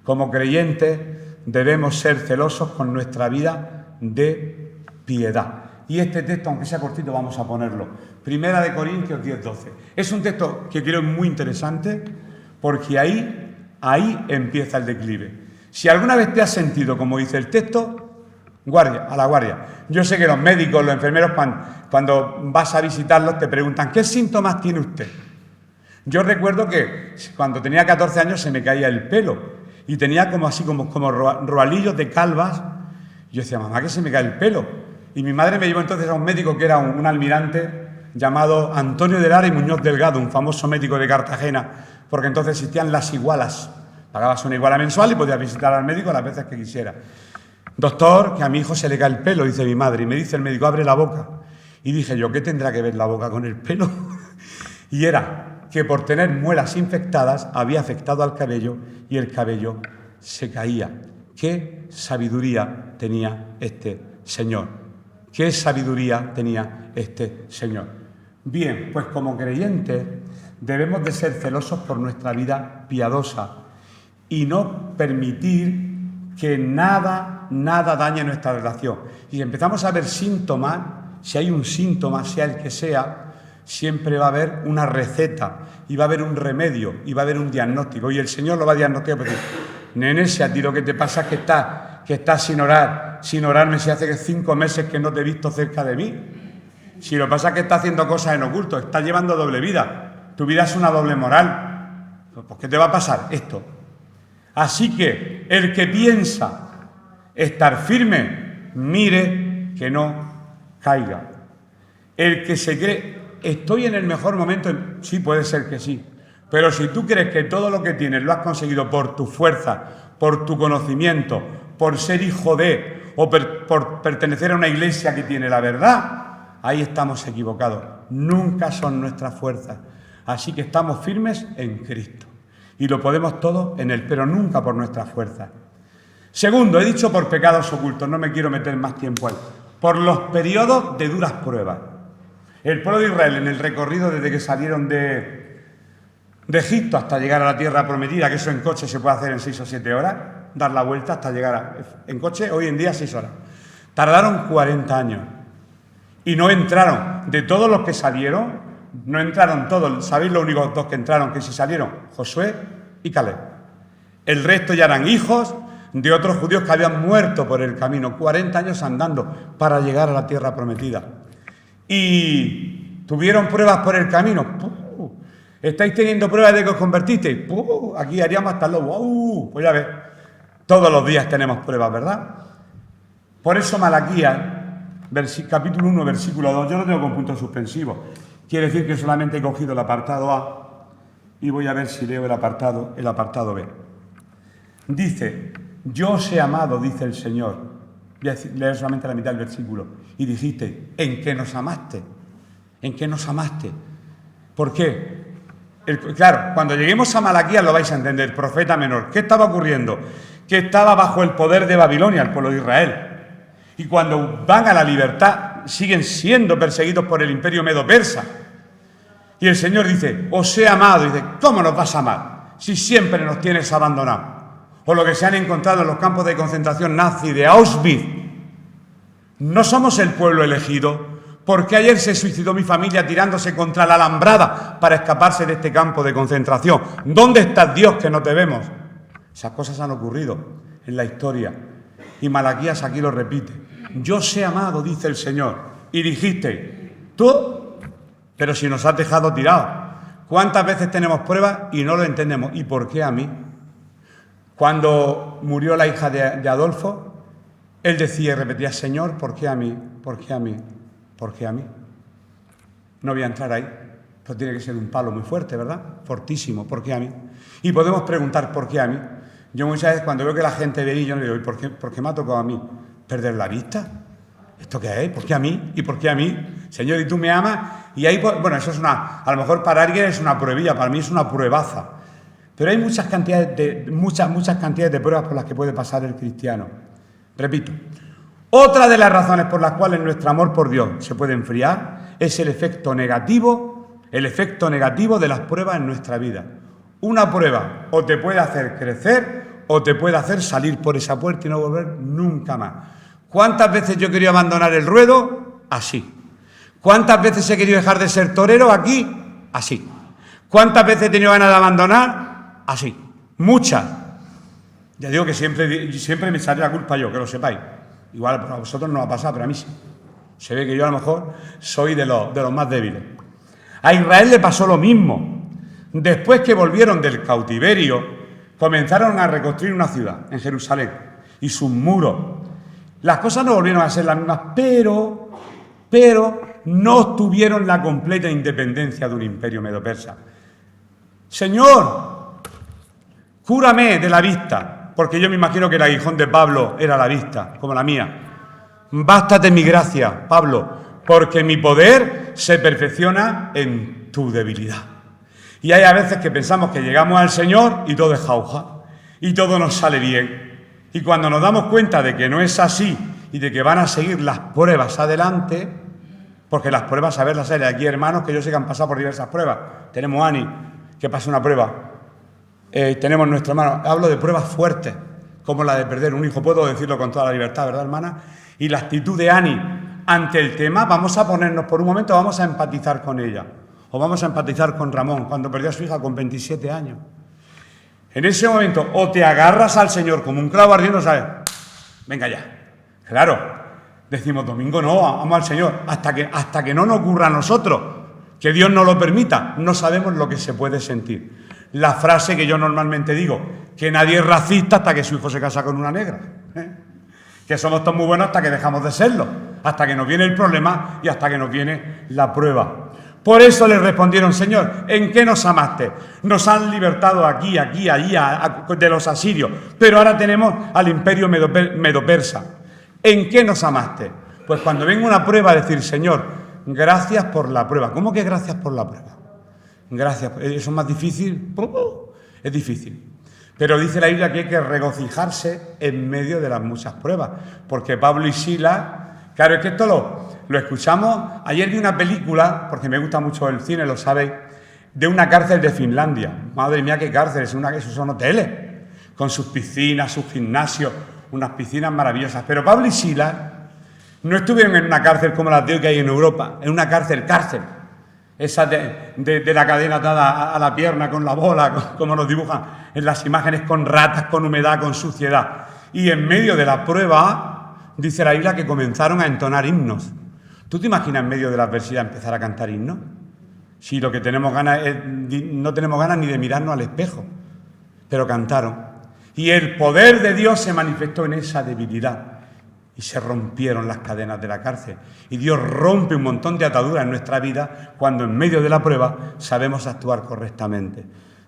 Como creyentes debemos ser celosos con nuestra vida de piedad. Y este texto, aunque sea cortito, vamos a ponerlo. Primera de Corintios 10:12. Es un texto que creo muy interesante porque ahí empieza el declive. Si alguna vez te has sentido, como dice el texto, a la guardia. Yo sé que los médicos, los enfermeros, cuando vas a visitarlos, te preguntan, ¿qué síntomas tiene usted? Yo recuerdo que cuando tenía 14 años se me caía el pelo y tenía como roalillos de calvas. Yo decía, mamá, que se me cae el pelo. Y mi madre me llevó entonces a un médico que era un almirante llamado Antonio de Lara y Muñoz Delgado, un famoso médico de Cartagena, porque entonces existían las igualas. Pagabas una iguala mensual y podías visitar al médico las veces que quisiera. Doctor, que a mi hijo se le cae el pelo, dice mi madre, y me dice el médico, abre la boca. Y dije yo, ¿qué tendrá que ver la boca con el pelo? Y era que por tener muelas infectadas había afectado al cabello y el cabello se caía. ¿Qué sabiduría tenía este señor? ¿Qué sabiduría tenía este señor? Bien, pues como creyentes debemos de ser celosos por nuestra vida piadosa y no permitir que nada dañe nuestra relación. Y si empezamos a ver síntomas, si hay un síntoma, sea el que sea, siempre va a haber una receta, y va a haber un remedio, y va a haber un diagnóstico. Y el Señor lo va a diagnosticar para decir, nene, si a ti lo que te pasa es que estás sin orar, sin orarme, si hace 5 meses que no te he visto cerca de mí. Si lo que pasa es que estás haciendo cosas en oculto, estás llevando doble vida. Tu vida es una doble moral. ¿Pues qué te va a pasar? Esto. Así que el que piensa estar firme, mire que no caiga. El que se cree, estoy en el mejor momento, sí, puede ser que sí. Pero si tú crees que todo lo que tienes lo has conseguido por tu fuerza, por tu conocimiento, por ser hijo de, o por pertenecer a una iglesia que tiene la verdad, ahí estamos equivocados. Nunca son nuestras fuerzas. Así que estamos firmes en Cristo. Y lo podemos todo en Él, pero nunca por nuestras fuerzas. Segundo, he dicho por pecados ocultos, no me quiero meter más tiempo ahí. Por los periodos de duras pruebas. El pueblo de Israel, en el recorrido desde que salieron de Egipto hasta llegar a la tierra prometida, que eso en coche se puede hacer en 6 o 7 horas, dar la vuelta hasta llegar en coche, hoy en día 6 horas. Tardaron 40 años y no entraron. De todos los que salieron, no entraron todos. ¿Sabéis los únicos 2 que entraron, que sí salieron? Josué y Caleb. El resto ya eran hijos de otros judíos que habían muerto por el camino, 40 años andando para llegar a la tierra prometida. Y tuvieron pruebas por el camino. ¿Estáis teniendo pruebas de que os convertisteis? Aquí haríamos hasta el lobo. Pues ya ves, todos los días tenemos pruebas, ¿verdad? Por eso Malaquías, capítulo 1, versículo 2, yo lo tengo con puntos suspensivos. Quiere decir que solamente he cogido el apartado A y voy a ver si leo el apartado B. Dice, yo os he amado, dice el Señor. Voy a leer solamente la mitad del versículo. Y dijiste, ¿en qué nos amaste? ¿En qué nos amaste? ¿Por qué? Claro, cuando lleguemos a Malaquías lo vais a entender, profeta menor. ¿Qué estaba ocurriendo? Que estaba bajo el poder de Babilonia, el pueblo de Israel. Y cuando van a la libertad, siguen siendo perseguidos por el imperio medo-persa. Y el Señor dice, os he amado. Y dice, ¿cómo nos vas a amar si siempre nos tienes abandonados? O lo que se han encontrado en los campos de concentración nazi de Auschwitz. No somos el pueblo elegido. ¿Por qué ayer se suicidó mi familia tirándose contra la alambrada para escaparse de este campo de concentración? ¿Dónde está Dios que no te vemos? Esas cosas han ocurrido en la historia. Y Malaquías aquí lo repite. Yo os he amado, dice el Señor. Y dijiste, tú, pero si nos has dejado tirados. ¿Cuántas veces tenemos pruebas y no lo entendemos? ¿Y por qué a mí? Cuando murió la hija de Adolfo, él decía y repetía, Señor, ¿por qué a mí? ¿Por qué a mí? ¿Por qué a mí? No voy a entrar ahí. Esto tiene que ser un palo muy fuerte, ¿verdad? Fortísimo. ¿Por qué a mí? Y podemos preguntar, ¿por qué a mí? Yo muchas veces cuando veo que la gente ve y yo le digo, ¿por qué me ha tocado a mí? ¿Perder la vista? ¿Esto qué es? ¿Por qué a mí? ¿Y por qué a mí? Señor, ¿y tú me amas? Y ahí, bueno, eso es a lo mejor para alguien es una pruebilla, para mí es una pruebaza. Pero hay muchas cantidades de pruebas por las que puede pasar el cristiano. Repito, otra de las razones por las cuales nuestro amor por Dios se puede enfriar es el efecto negativo de las pruebas en nuestra vida. Una prueba o te puede hacer crecer o te puede hacer salir por esa puerta y no volver nunca más. ¿Cuántas veces yo he querido abandonar el ruedo? Así. ¿Cuántas veces he querido dejar de ser torero aquí? Así. ¿Cuántas veces he tenido ganas de abandonar? Así. Muchas. Ya digo que siempre me sale la culpa yo, que lo sepáis. Igual a vosotros no va a pasar, pero a mí sí. Se ve que yo a lo mejor soy de los más débiles. A Israel le pasó lo mismo. Después que volvieron del cautiverio, comenzaron a reconstruir una ciudad en Jerusalén y sus muros. Las cosas no volvieron a ser las mismas, pero no obtuvieron la completa independencia de un imperio medo-persa. Señor, cúrame de la vista, porque yo me imagino que el aguijón de Pablo era la vista, como la mía. Bástate mi gracia, Pablo, porque mi poder se perfecciona en tu debilidad. Y hay a veces que pensamos que llegamos al Señor y todo es jauja, y todo nos sale bien. Y cuando nos damos cuenta de que no es así y de que van a seguir las pruebas adelante, porque las pruebas, a ver, las hay aquí hermanos que yo sé que han pasado por diversas pruebas. Tenemos a Ani, que pasa una prueba. Tenemos nuestro hermano, hablo de pruebas fuertes, como la de perder un hijo, puedo decirlo con toda la libertad, ¿verdad, hermana? Y la actitud de Ani ante el tema, vamos a ponernos por un momento, vamos a empatizar con ella. O vamos a empatizar con Ramón, cuando perdió a su hija con 27 años. En ese momento, o te agarras al Señor como un clavo ardiendo, ¿sabes? Venga ya. Claro, decimos, domingo no, vamos al Señor. Hasta que no nos ocurra a nosotros, que Dios no lo permita, no sabemos lo que se puede sentir. La frase que yo normalmente digo, que nadie es racista hasta que su hijo se casa con una negra. Que somos todos muy buenos hasta que dejamos de serlo, hasta que nos viene el problema y hasta que nos viene la prueba. Por eso le respondieron, Señor, ¿en qué nos amaste? Nos han libertado aquí, allí, de los asirios, pero ahora tenemos al imperio medo-persa. ¿En qué nos amaste? Pues cuando venga una prueba, decir, Señor, gracias por la prueba. ¿Cómo que gracias por la prueba? Gracias. ¿Eso es más difícil? Es difícil. Pero dice la Biblia que hay que regocijarse en medio de las muchas pruebas. Porque Pablo y Silas, claro, es que esto lo escuchamos. Ayer vi una película, porque me gusta mucho el cine, lo sabéis, de una cárcel de Finlandia. Madre mía, qué cárcel, esos son hoteles, con sus piscinas, sus gimnasios, unas piscinas maravillosas. Pero Pablo y Silas no estuvieron en una cárcel como las de hoy que hay en Europa, en una cárcel. Esa de la cadena atada a la pierna con la bola, como nos dibujan en las imágenes, con ratas, con humedad, con suciedad. Y en medio de la prueba, dice la Biblia que comenzaron a entonar himnos. ¿Tú te imaginas en medio de la adversidad empezar a cantar himnos? Si lo que tenemos ganas es, no tenemos ganas ni de mirarnos al espejo, pero cantaron. Y el poder de Dios se manifestó en esa debilidad. Y se rompieron las cadenas de la cárcel. Y Dios rompe un montón de ataduras en nuestra vida cuando en medio de la prueba sabemos actuar correctamente.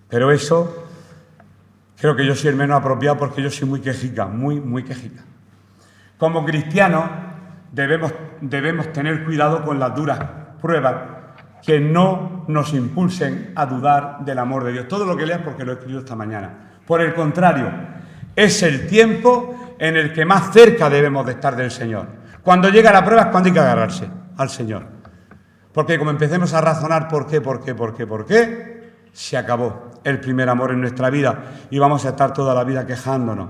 Pero eso, creo que yo soy el menos apropiado porque yo soy muy quejica, muy quejica. Como cristianos debemos tener cuidado con las duras pruebas que no nos impulsen a dudar del amor de Dios. Todo lo que leas porque lo he escrito esta mañana. Por el contrario, es el tiempo en el que más cerca debemos de estar del Señor. Cuando llega la prueba es cuando hay que agarrarse al Señor. Porque como empecemos a razonar por qué, se acabó el primer amor en nuestra vida y vamos a estar toda la vida quejándonos.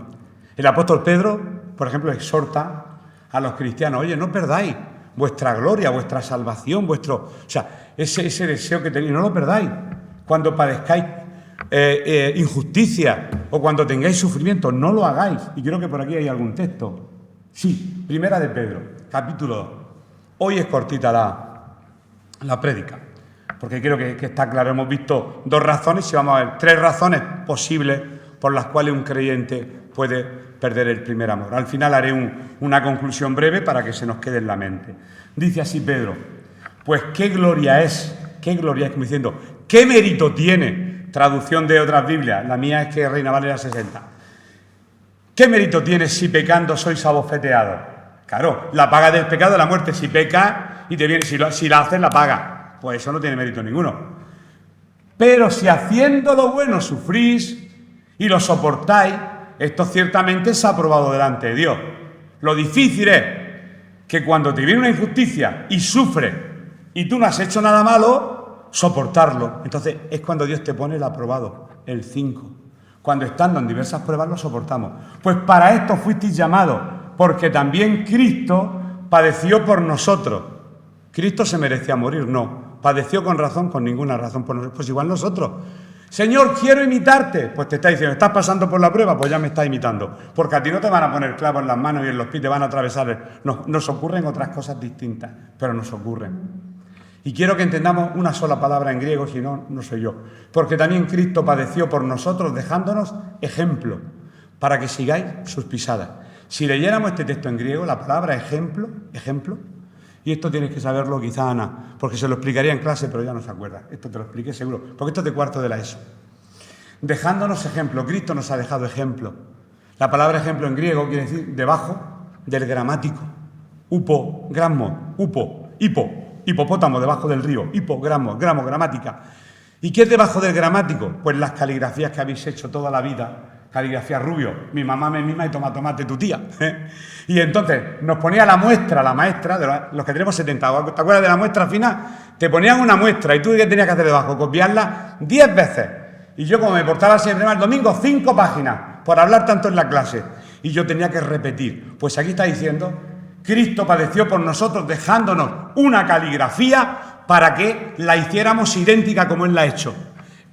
El apóstol Pedro, por ejemplo, exhorta a los cristianos, oye, no perdáis vuestra gloria, vuestra salvación, ese deseo que tenéis, no lo perdáis. Cuando padezcáis injusticia o cuando tengáis sufrimiento, no lo hagáis. Y creo que por aquí hay algún texto. Sí, Primera de Pedro, capítulo 2. Hoy es cortita la prédica, porque creo que está claro. Hemos visto 2 razones y vamos a ver 3 razones posibles por las cuales un creyente puede perder el primer amor. Al final haré una conclusión breve para que se nos quede en la mente. Dice así Pedro, pues qué gloria es, como diciendo, qué mérito tiene. Traducción de otras Biblias, la mía es que Reina Valera 60. ¿Qué mérito tiene si pecando sois abofeteados? Claro, la paga del pecado es la muerte. Si pecas y te viene, si la haces, la paga. Pues eso no tiene mérito ninguno. Pero si haciendo lo bueno sufrís y lo soportáis, esto ciertamente es aprobado delante de Dios. Lo difícil es que cuando te viene una injusticia y sufres y tú no has hecho nada malo, soportarlo. Entonces es cuando Dios te pone el aprobado, el 5. Cuando estando en diversas pruebas lo soportamos. Pues para esto fuisteis llamados, porque también Cristo padeció por nosotros. ¿Cristo se merecía morir? No. ¿Padeció con razón? Con ninguna razón por nosotros. Pues igual nosotros. Señor, quiero imitarte. Pues te está diciendo, ¿estás pasando por la prueba? Pues ya me estás imitando. Porque a ti no te van a poner clavos en las manos y en los pies te van a atravesar. Nos ocurren otras cosas distintas, pero nos ocurren. Y quiero que entendamos una sola palabra en griego, si no, no soy yo. Porque también Cristo padeció por nosotros, dejándonos ejemplo, para que sigáis sus pisadas. Si leyéramos este texto en griego, la palabra ejemplo, y esto tienes que saberlo quizá Ana, porque se lo explicaría en clase, pero ya no se acuerda. Esto te lo expliqué seguro, porque esto es de cuarto de la ESO. Dejándonos ejemplo, Cristo nos ha dejado ejemplo. La palabra ejemplo en griego quiere decir debajo del gramático. Upo, gramo, upo, hipo. Hipopótamo, debajo del río, gramo, gramática. ¿Y qué es debajo del gramático? Pues las caligrafías que habéis hecho toda la vida, caligrafía Rubio, mi mamá me mima y toma tomate tu tía. Y entonces nos ponía la muestra, la maestra, de los que tenemos 70, ¿te acuerdas de la muestra final? Te ponían una muestra y tú ¿qué tenías que hacer debajo? Copiarla 10 veces. Y yo como me portaba siempre mal, el domingo 5 páginas, por hablar tanto en la clase. Y yo tenía que repetir. Pues aquí está diciendo, Cristo padeció por nosotros dejándonos una caligrafía para que la hiciéramos idéntica como Él la ha hecho.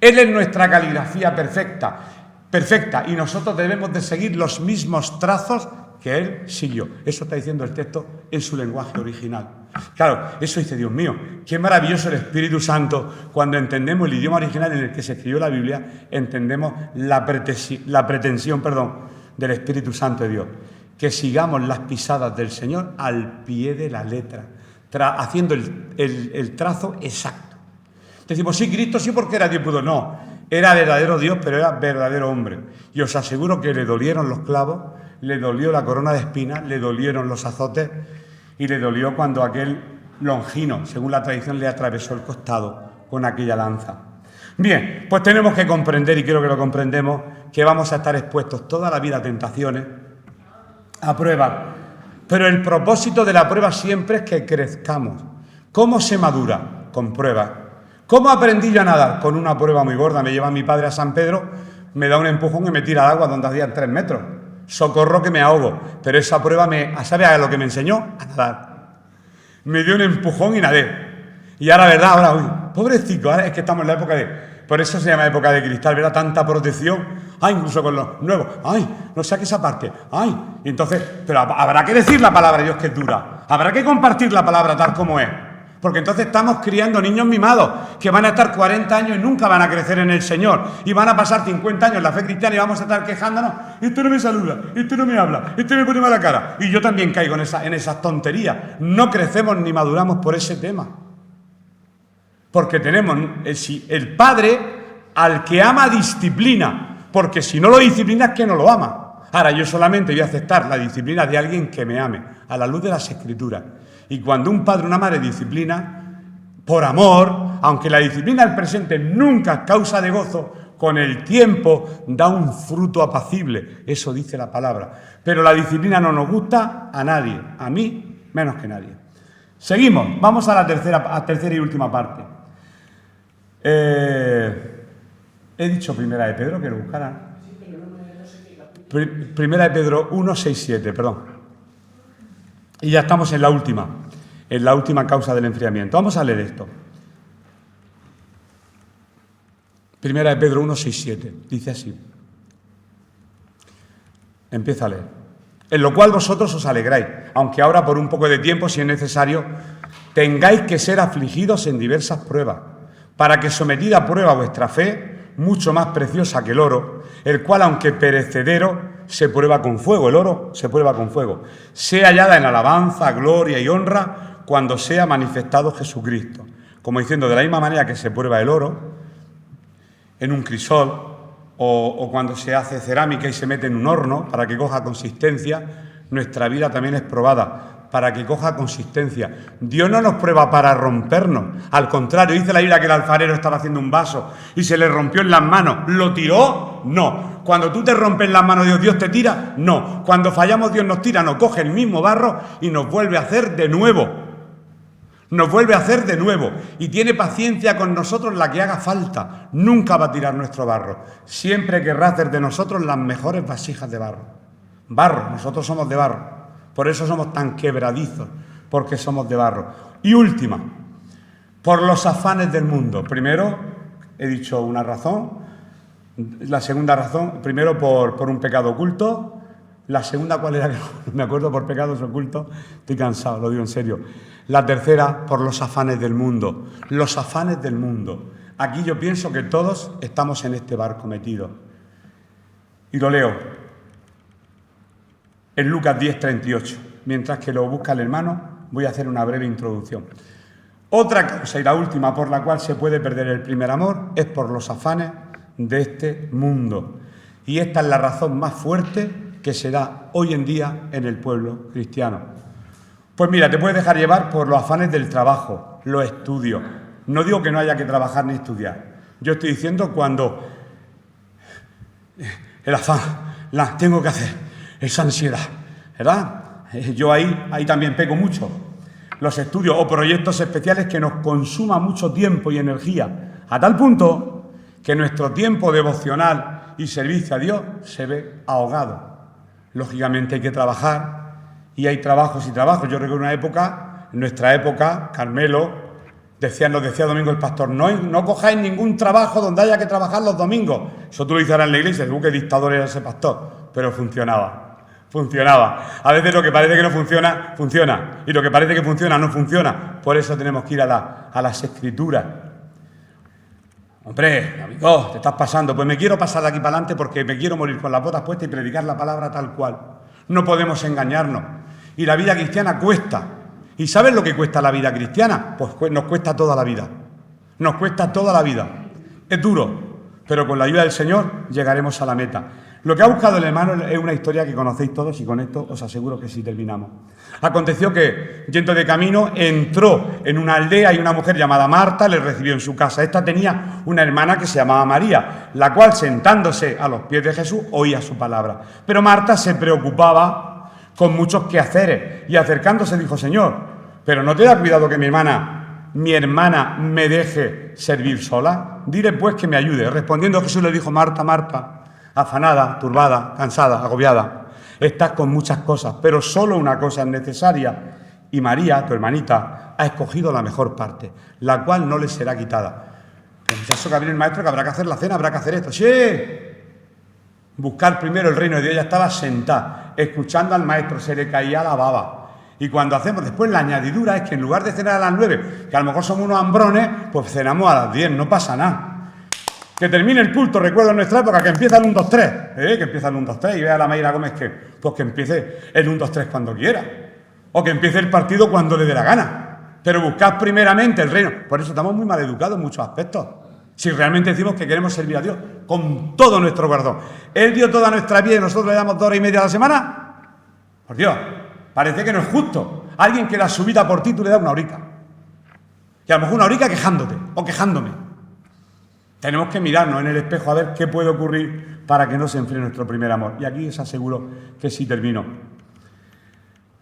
Él es nuestra caligrafía perfecta, y nosotros debemos de seguir los mismos trazos que Él siguió. Eso está diciendo el texto en su lenguaje original. Claro, eso dice, Dios mío, qué maravilloso el Espíritu Santo. Cuando entendemos el idioma original en el que se escribió la Biblia, entendemos la pretensión del Espíritu Santo de Dios. Que sigamos las pisadas del Señor al pie de la letra, haciendo el trazo exacto. Decimos, sí, Cristo sí porque era Dios, no, era verdadero Dios, pero era verdadero hombre. Y os aseguro que le dolieron los clavos, le dolió la corona de espinas, le dolieron los azotes y le dolió cuando aquel Longino, según la tradición, le atravesó el costado con aquella lanza. Bien, pues tenemos que comprender, y creo que lo comprendemos, que vamos a estar expuestos toda la vida a tentaciones, a pruebas, pero el propósito de la prueba siempre es que crezcamos. ¿Cómo se madura? Con pruebas. ¿Cómo aprendí yo a nadar? Con una prueba muy gorda. Me lleva mi padre a San Pedro, me da un empujón y me tira al agua donde hacían 3 metros. Socorro que me ahogo. Pero esa prueba, ¿sabe a lo que me enseñó? A nadar. Me dio un empujón y nadé. Y ahora, ¿verdad? Uy, pobrecito, ahora es que estamos en la época de... Por eso se llama época de cristal, ¿verdad? Tanta protección. Ay, incluso con los nuevos. Ay, no saque esa parte. Ay, y entonces, pero habrá que decir la palabra de Dios que es dura. Habrá que compartir la palabra tal como es. Porque entonces estamos criando niños mimados que van a estar 40 años y nunca van a crecer en el Señor. Y van a pasar 50 años en la fe cristiana y vamos a estar quejándonos. Este no me saluda, este no me habla, este me pone mala cara. Y yo también caigo en esas tonterías. No crecemos ni maduramos por ese tema. Porque tenemos el Padre al que ama disciplina. Porque si no lo disciplina es que no lo ama. Ahora yo solamente voy a aceptar la disciplina de alguien que me ame, a la luz de las Escrituras. Y cuando un padre o una madre disciplina, por amor, aunque la disciplina del presente nunca es causa de gozo, con el tiempo da un fruto apacible. Eso dice la palabra. Pero la disciplina no nos gusta a nadie, a mí menos que nadie. Seguimos, vamos a la tercera y última parte. He dicho Primera de Pedro, que lo buscaran. Primera de Pedro 1, 6, 7, perdón. Y ya estamos en la última causa del enfriamiento. Vamos a leer esto. Primera de Pedro 1, 6, 7. Dice así. Empieza a leer. En lo cual vosotros os alegráis, aunque ahora por un poco de tiempo, si es necesario, tengáis que ser afligidos en diversas pruebas, para que sometida a prueba vuestra fe, mucho más preciosa que el oro, el cual, aunque perecedero, se prueba con fuego, el oro se prueba con fuego, sea hallada en alabanza, gloria y honra cuando sea manifestado Jesucristo. Como diciendo, de la misma manera que se prueba el oro en un crisol o cuando se hace cerámica y se mete en un horno para que coja consistencia, nuestra vida también es probada para que coja consistencia. Dios no nos prueba para rompernos. Al contrario, dice la Biblia que el alfarero estaba haciendo un vaso y se le rompió en las manos. ¿Lo tiró? No. Cuando tú te rompes las manos de Dios, ¿Dios te tira? No. Cuando fallamos, Dios nos tira, nos coge el mismo barro y nos vuelve a hacer de nuevo. Nos vuelve a hacer de nuevo. Y tiene paciencia con nosotros la que haga falta. Nunca va a tirar nuestro barro. Siempre querrá hacer de nosotros las mejores vasijas de barro. Barro, nosotros somos de barro. Por eso somos tan quebradizos, porque somos de barro. Y última, por los afanes del mundo. Primero, he dicho una razón. La segunda razón, primero por un pecado oculto. La segunda, ¿cuál era? No me acuerdo, por pecados ocultos. Estoy cansado, lo digo en serio. La tercera, por los afanes del mundo. Los afanes del mundo. Aquí yo pienso que todos estamos en este barco metidos. Y lo leo. En Lucas 10, 38. Mientras que lo busca el hermano, voy a hacer una breve introducción. Otra causa, y la última, por la cual se puede perder el primer amor, es por los afanes de este mundo. Y esta es la razón más fuerte que se da hoy en día en el pueblo cristiano. Pues mira, te puedes dejar llevar por los afanes del trabajo, los estudios. No digo que no haya que trabajar ni estudiar. Yo estoy diciendo cuando el afán, tengo que hacer esa ansiedad, ¿verdad? Yo ahí también peco mucho. Los estudios o proyectos especiales que nos consuma mucho tiempo y energía, a tal punto que nuestro tiempo devocional y servicio a Dios se ve ahogado. Lógicamente hay que trabajar y hay trabajos y trabajos. Yo recuerdo una época, en nuestra época, Carmelo, Nos decía Domingo el pastor, no cojáis ningún trabajo donde haya que trabajar los domingos. Eso tú lo hicieras en la iglesia, qué dictador era ese pastor, pero funcionaba. A veces lo que parece que no funciona, funciona. Y lo que parece que funciona, no funciona. Por eso tenemos que ir a las Escrituras. Hombre, amigo, te estás pasando. Pues me quiero pasar de aquí para adelante porque me quiero morir con las botas puestas y predicar la palabra tal cual. No podemos engañarnos. Y la vida cristiana cuesta. ¿Y sabes lo que cuesta la vida cristiana? Pues nos cuesta toda la vida. Nos cuesta toda la vida. Es duro, pero con la ayuda del Señor llegaremos a la meta. Lo que ha buscado el hermano es una historia que conocéis todos y con esto os aseguro que sí terminamos. Aconteció que, yendo de camino, entró en una aldea y una mujer llamada Marta le recibió en su casa. Esta tenía una hermana que se llamaba María, la cual, sentándose a los pies de Jesús, oía su palabra. Pero Marta se preocupaba con muchos quehaceres y acercándose dijo, Señor, ¿pero no te da cuidado que mi hermana me deje servir sola? Dile pues que me ayude. Respondiendo Jesús le dijo, Marta, Marta, afanada, turbada, cansada, agobiada, estás con muchas cosas, pero solo una cosa es necesaria. Y María, tu hermanita, ha escogido la mejor parte, la cual no le será quitada. Pues ya eso que viene el maestro, que habrá que hacer la cena, habrá que hacer esto. ¡Sí! Buscar primero el reino de Dios. Ella estaba sentada, escuchando al maestro, se le caía la baba. Y cuando hacemos después la añadidura es que en lugar de cenar a las 9, que a lo mejor somos unos hambrones, pues cenamos a las 10, no pasa nada. Que termine el culto, recuerdo en nuestra época, que empieza el 1, 2, 3, que empieza el 1, 2, 3, y vea a la Mayra Gómez pues que empiece el 1, 2, 3 cuando quiera, o que empiece el partido cuando le dé la gana, pero buscad primeramente el reino. Por eso estamos muy mal educados en muchos aspectos, si realmente decimos que queremos servir a Dios con todo nuestro corazón. Él dio toda nuestra vida y nosotros le damos 2 horas y media a la semana. Por Dios, parece que no es justo. Alguien que da su vida por ti, tú le das una horica, y a lo mejor una horica quejándote, o quejándome. Tenemos que mirarnos en el espejo a ver qué puede ocurrir para que no se enfríe nuestro primer amor. Y aquí os aseguro que sí termino.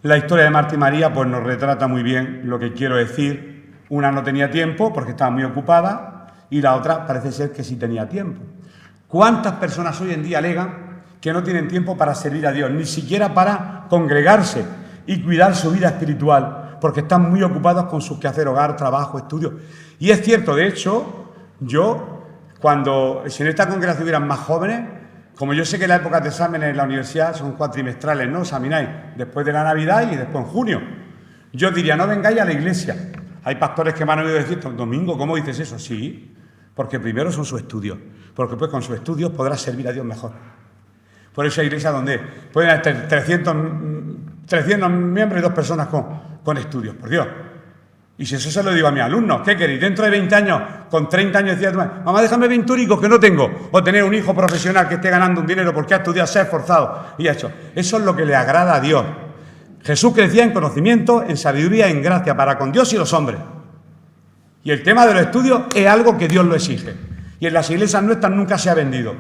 La historia de Marta y María pues nos retrata muy bien lo que quiero decir. Una no tenía tiempo porque estaba muy ocupada y la otra parece ser que sí tenía tiempo. ¿Cuántas personas hoy en día alegan que no tienen tiempo para servir a Dios, ni siquiera para congregarse y cuidar su vida espiritual, porque están muy ocupados con sus quehaceres, hogar, trabajo, estudio? Y es cierto, de hecho, si en esta congregación hubieran más jóvenes, como yo sé que las épocas de exámenes en la universidad son cuatrimestrales, ¿no? Examináis después de la Navidad y después en junio. Yo diría, no vengáis a la iglesia. Hay pastores que me han oído decir, Domingo, ¿cómo dices eso? Sí, porque primero son sus estudios, porque pues con sus estudios podrás servir a Dios mejor. Por eso hay iglesias donde pueden haber 300 miembros y 2 personas con estudios, por Dios. Y si eso se lo digo a mis alumnos, ¿qué queréis? Dentro de 20 años, con 30 años, decía, mamá, déjame 20 únicos que no tengo. O tener un hijo profesional que esté ganando un dinero porque ha estudiado, se ha esforzado y ha hecho. Eso es lo que le agrada a Dios. Jesús crecía en conocimiento, en sabiduría, en gracia para con Dios y los hombres. Y el tema de los estudios es algo que Dios lo exige. Y en las iglesias nuestras nunca se ha vendido.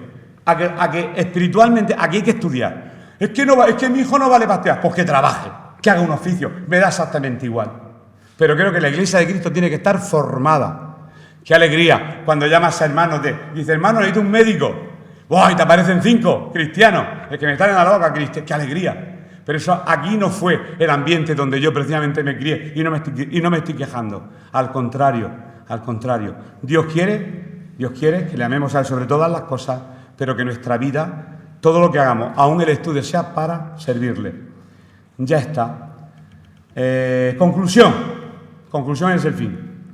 A que espiritualmente, aquí hay que estudiar. Es que mi hijo no vale para estudiar. Pues que trabaje, que haga un oficio. Me da exactamente igual. Pero creo que la iglesia de Cristo tiene que estar formada. ¡Qué alegría! Cuando llamas a hermanos dice, hermano, necesito un médico. ¡Wow! Y te aparecen 5 cristianos. El que me está en la boca, Cristo. ¡Qué alegría! Pero eso aquí no fue el ambiente donde yo precisamente me crié y no me estoy quejando. Al contrario. Dios quiere que le amemos a Él sobre todas las cosas, pero que nuestra vida, todo lo que hagamos, aún el estudio, sea para servirle. Ya está. Conclusión es el fin.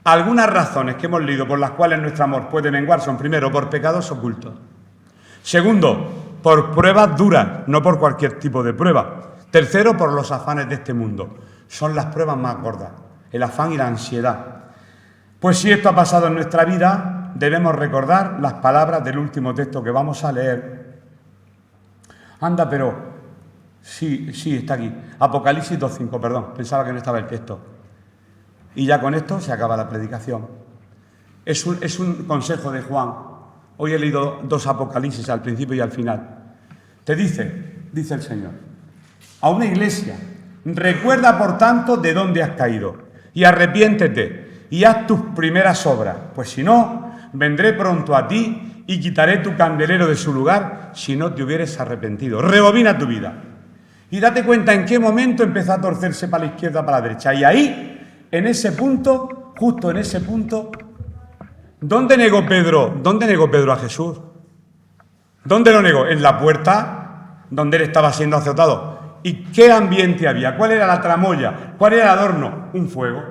Algunas razones que hemos leído por las cuales nuestro amor puede menguar son, primero, por pecados ocultos. Segundo, por pruebas duras, no por cualquier tipo de prueba. Tercero, por los afanes de este mundo. Son las pruebas más gordas, el afán y la ansiedad. Pues si esto ha pasado en nuestra vida, debemos recordar las palabras del último texto que vamos a leer. Anda, pero sí, está aquí. Apocalipsis 2:5, perdón, pensaba que no estaba el texto. Y ya con esto se acaba la predicación. Es un consejo de Juan. Hoy he leído 2 Apocalipsis, al principio y al final. Te dice el Señor, a una iglesia, recuerda por tanto de dónde has caído y arrepiéntete y haz tus primeras obras, pues si no, vendré pronto a ti y quitaré tu candelero de su lugar si no te hubieres arrepentido. Rebobina tu vida y date cuenta en qué momento empezó a torcerse para la izquierda, para la derecha. Y ahí, en ese punto, justo en ese punto, ¿dónde negó Pedro a Jesús? ¿Dónde lo negó? En la puerta donde él estaba siendo azotado. ¿Y qué ambiente había? ¿Cuál era la tramoya? ¿Cuál era el adorno? Un fuego.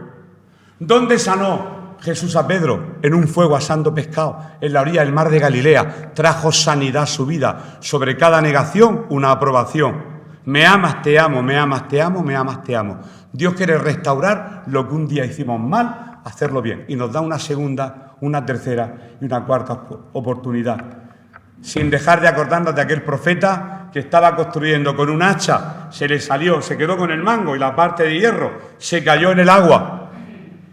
¿Dónde sanó Jesús a Pedro? En un fuego asando pescado, en la orilla del mar de Galilea. Trajo sanidad a su vida. Sobre cada negación, una aprobación. Me amas, te amo, me amas, te amo, me amas, te amo. Dios quiere restaurar lo que un día hicimos mal, hacerlo bien. Y nos da una segunda, una tercera y una cuarta oportunidad. Sin dejar de acordarnos de aquel profeta que estaba construyendo con un hacha, se le salió, se quedó con el mango y la parte de hierro se cayó en el agua.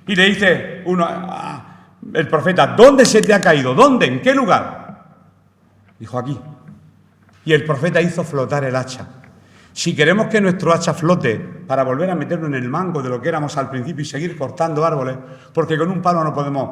Y le dice el profeta, ¿dónde se te ha caído? ¿Dónde? ¿En qué lugar? Dijo, aquí. Y el profeta hizo flotar el hacha. Si queremos que nuestro hacha flote para volver a meterlo en el mango de lo que éramos al principio y seguir cortando árboles, porque con un palo no podemos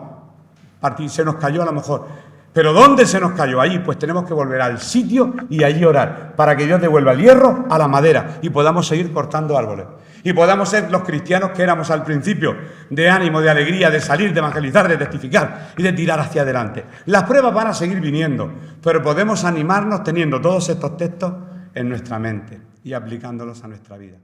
partir, se nos cayó a lo mejor. ¿Pero dónde se nos cayó? Allí, pues tenemos que volver al sitio y allí orar, para que Dios devuelva el hierro a la madera y podamos seguir cortando árboles. Y podamos ser los cristianos que éramos al principio, de ánimo, de alegría, de salir, de evangelizar, de testificar y de tirar hacia adelante. Las pruebas van a seguir viniendo, pero podemos animarnos teniendo todos estos textos en nuestra mente y aplicándolos a nuestra vida.